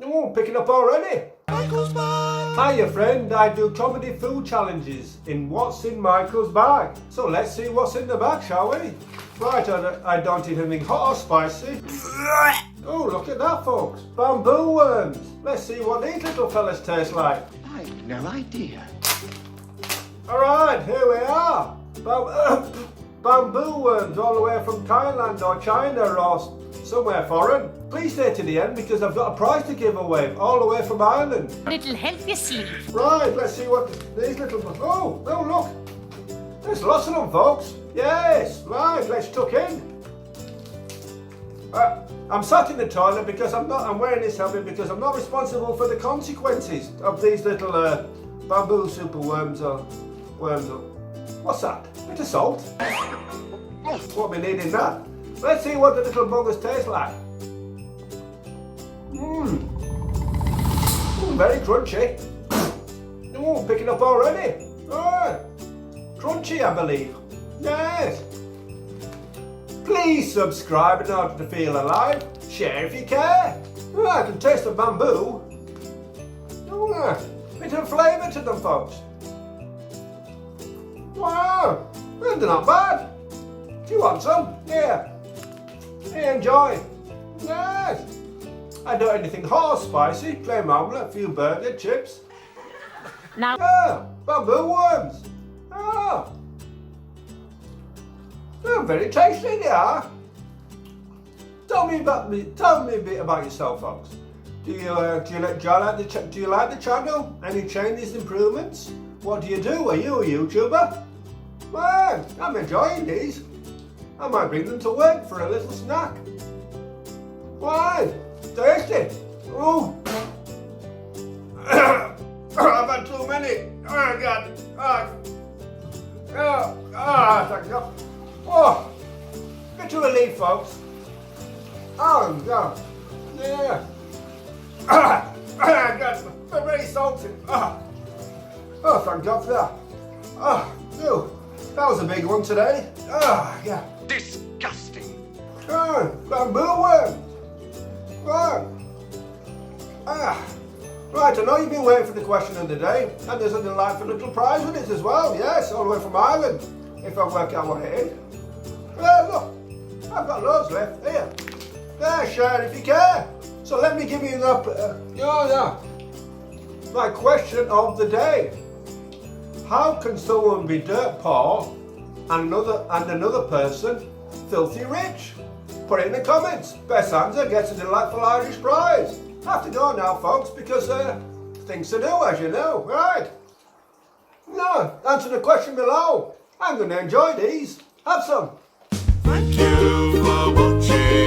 Oh, picking up already. Michael's bag. Hiya friend, I do comedy food challenges in What's in Michael's Bag. So let's see what's in the bag, shall we? Right, I don't eat anything hot or spicy. Oh, look at that folks, bamboo worms. Let's see what these little fellas taste like. I have no idea. Alright, here we are. Bamboo worms all the way from Thailand or China or somewhere foreign. Please stay to the end because I've got a prize to give away all the way from Ireland. It'll help your sleep. Right, let's see what these little... Oh, look. There's lots of them, folks. Yes, right, let's tuck in. I'm sat in the toilet because I'm wearing this helmet because I'm not responsible for the consequences of these little bamboo super worms or worms. What's that? Bit of salt. Won't be needing that. Let's see what the little buggers taste like. Very crunchy. Oh, picking up already. Oh, crunchy, I believe. Yes. Please subscribe in order to feel alive. Share if you care. Oh, I can taste the bamboo. Oh, bit of flavour to them, folks. Wow, they're not bad. Do you want some? Here. Here, enjoy. Yes. I don't eat anything hot or spicy. Plain omelette, a few burger, chips. Now, Bamboo worms. Oh. They're very tasty, they are. Tell me a bit about yourself, folks. Do you like the channel? Any changes, improvements? What do you do? Are you a YouTuber? Man, I'm enjoying these. I might bring them to work for a little snack. Why? Tasty. Oh. I've had too many. Oh God. Thank God. Oh, bit of relief, folks. Oh God. Yeah. God, they're very salty. Oh, thank God for that. That was a big one today. Yeah. Disgusting. Bamboo worms. Right, I know you've been waiting for the question of the day, and there's a delightful little prize with it as well. Yes, all the way from Ireland, if I work out what it is. Look, I've got loads left. Here. There, share if you care. So let me give you my question of the day. How can someone be dirt poor and another person filthy rich? Put it in the comments. Best answer gets a delightful Irish prize. I have to go now, folks, because things to do, as you know. Right? No, answer the question below. I'm going to enjoy these. Have some. Thank you for watching.